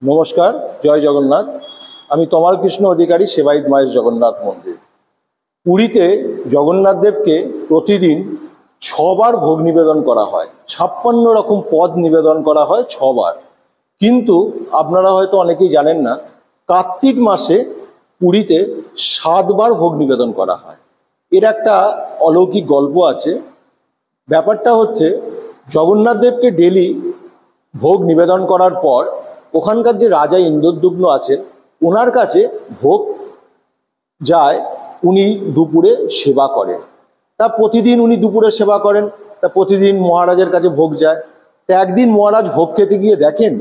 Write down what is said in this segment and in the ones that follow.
নমস্কার, জয় জগন্নাথ। আমি তমাল কৃষ্ণ অধিকারী, সেবায়িত মায়ের জগন্নাথ মন্দির। পুরীতে জগন্নাথ দেবকে প্রতিদিন 6বার ভোগ নিবেদন করা হয়। 56 রকম পদ নিবেদন করা হয় 6বার। কিন্তু আপনারা হয়তো অনেকেই জানেন না, কার্তিক মাসে পুরীতে 7বার ভোগ নিবেদন করা হয়। এর একটা অলৌকিক গল্প আছে। ব্যাপারটা হচ্ছে, জগন্নাথ দেবকে ডেলি ভোগ নিবেদন করার পর ওখানকার যে রাজা ইন্দ্রদ্যুম্ন আছেন, ওনার কাছে ভোগ যায়। উনি দুপুরে সেবা করেন। তা প্রতিদিন উনি দুপুরে সেবা করেন, তা প্রতিদিন মহারাজের কাছে ভোগ যায়। তা একদিন মহারাজ ভোগ খেতে গিয়ে দেখেন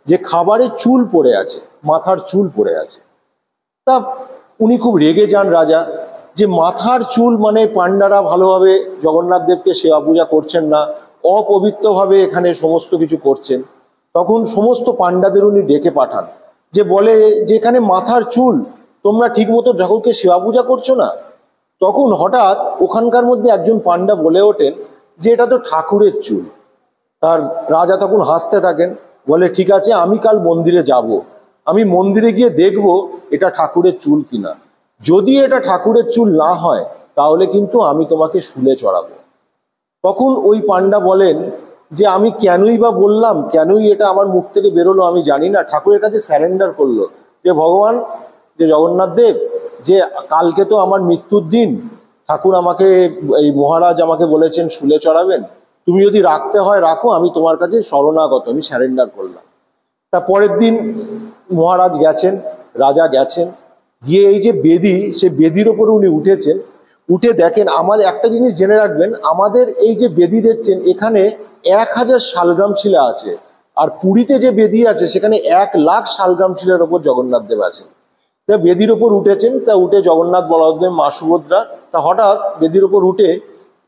যে খাবারে চুল পড়ে আছে, মাথার চুল পড়ে আছে। তা উনি খুব রেগে যান রাজা, যে মাথার চুল মানে পাণ্ডারা ভালোভাবে জগন্নাথ দেবকে সেবা পূজা করছেন না, অপবিত্রভাবে এখানে সমস্ত কিছু করছেন। তখন সমস্ত পাণ্ডাদের উনি ডেকে পাঠান, যে বলে যে এখানে মাথার চুল, তোমরা ঠিকমতো ঠাকুরকে সেবা পূজা করছো না। তখন হঠাৎ ওখানকার মধ্যে একজন পাণ্ডা বলে ওঠেন যে এটা তো ঠাকুরের চুল। তার রাজা তখন হাসতে থাকেন, বলে ঠিক আছে, আমি কাল মন্দিরে যাব, আমি মন্দিরে গিয়ে দেখব এটা ঠাকুরের চুল কিনা। যদি এটা ঠাকুরের চুল না হয় তাহলে কিন্তু আমি তোমাকে শুলে চড়াবো। তখন ওই পাণ্ডা বলেন যে আমি কেনই বা বললাম, কেনই এটা আমার মুখ থেকে বেরোলো আমি জানি না। ঠাকুরের কাছে স্যারেন্ডার করলো যে ভগবান, যে জগন্নাথ দেব, যে কালকে তো আমার মৃত্যুর দিন, ঠাকুর আমাকে, এই মহারাজ আমাকে বলেছেন শুলে চড়াবেন, তুমি যদি রাখতে হয় রাখো, আমি তোমার কাছে শরণাগত, আমি স্যারেন্ডার করলাম। তা পরের দিন মহারাজ গেছেন, রাজা গেছেন, গিয়ে এই যে বেদি, সে বেদির ওপরে উনি উঠেছেন। উঠে দেখেন, আমাদের একটা জিনিস জেনে রাখবেন, আমাদের এই যে বেদি দেখছেন, এখানে 1000 শালগ্রাম শিলা আছে। আর পুরীতে যে বেদি আছে সেখানে 1,00,000 শালগ্রাম শিলার ওপর জগন্নাথ দেব আছেন। তা বেদির ওপর উঠেছেন, তা উঠে জগন্নাথ, বলদেব, মা সুভদ্রা, তা হঠাৎ বেদির ওপর উঠে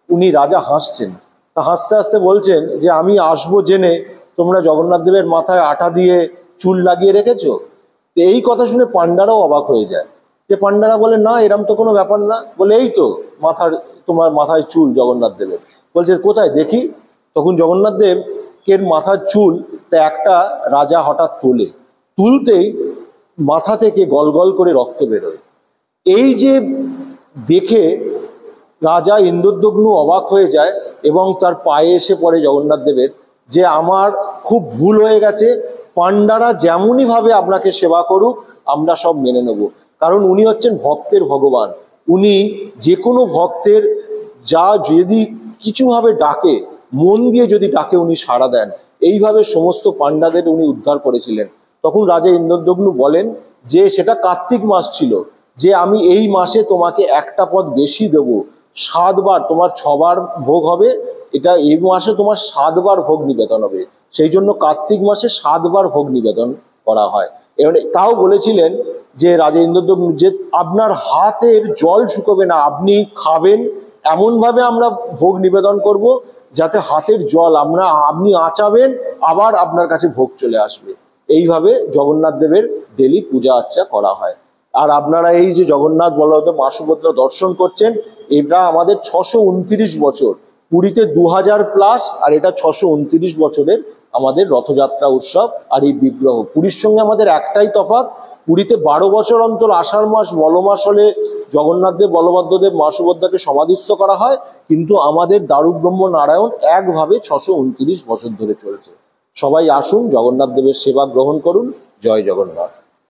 উনি রাজা হাসছেন। তা হাসতে হাসতে বলছেন যে আমি আসবো জেনে তোমরা জগন্নাথ দেবের মাথায় আটা দিয়ে চুল লাগিয়ে রেখেছো। তো এই কথা শুনে পাণ্ডারাও অবাক হয়ে যায়, যে পাণ্ডারা বলে না, এরম তো কোনো ব্যাপার না। বলে এই তো তোমার মাথায় চুল জগন্নাথ দেবের। বলছে কোথায় দেখি। তখন জগন্নাথ দেবের মাথার চুল তা একটা রাজা হঠাৎ তুলতেই মাথা থেকে গল গল করে রক্ত বেরোয়। এই যে দেখে রাজা ইন্দ্রদ্যুম্ন অবাক হয়ে যায় এবং তার পায়ে এসে পড়ে জগন্নাথ দেবের, যে আমার খুব ভুল হয়ে গেছে, পাণ্ডারা যেমনই ভাবে আপনাকে সেবা করুক আমরা সব মেনে নেব। কারণ উনি হচ্ছেন ভক্তের ভগবান। উনি যে কোনো ভক্তের যা যদি কিছুভাবে ডাকে, মন দিয়ে যদি ডাকে, উনি সাড়া দেন। এইভাবে সমস্ত পাণ্ডাদের উনি উদ্ধার করেছিলেন। তখন রাজা ইন্দ্রদ্যুম্ন বলেন যে সেটা কার্তিক মাস ছিল, যে আমি এই মাসে তোমাকে একটা পদ বেশি দেব, 7বার, তোমার 6বার ভোগ হবে, এটা এই মাসে তোমার 7বার ভোগ নিবেদন হবে। সেই জন্য কার্তিক মাসে 7বার ভোগ নিবেদন করা হয়। এবারে তাও বলেছিলেন যে রাজা ইন্দ্রদ্যুম্ন, যে আপনার হাতের জল শুকোবে না, আপনি খাবেন, এমনভাবে আমরা ভোগ নিবেদন করব যাতে হাতের জল আপনি আঁচাবেন, আবার আপনার কাছে ভোগ চলে আসবে। এইভাবে জগন্নাথ দেবের ডেলি পূজা আর্চা করা হয়। আর আপনারা এই যে জগন্নাথ, বলদেব, মা সুভদ্রা দর্শন করছেন, এটা আমাদের 629 বছর, পুরীতে 2000+, আর এটা 629 বছরের আমাদের রথযাত্রা উৎসব। আর এই বিগ্রহ, পুরীর সঙ্গে আমাদের একটাই তফাৎ, পুরীতে 12 বছর অন্তর আষাঢ় মাস, মলমাস হলে জগন্নাথ দেব, বলভদ্রদেব, মা সুভদ্রাকে সমাধিস্থ করা হয়। কিন্তু আমাদের দারুব্রহ্ম নারায়ণ একভাবে 629 বছর ধরে চলেছে। সবাই আসুন, জগন্নাথ দেবের সেবা গ্রহণ করুন। জয় জগন্নাথ।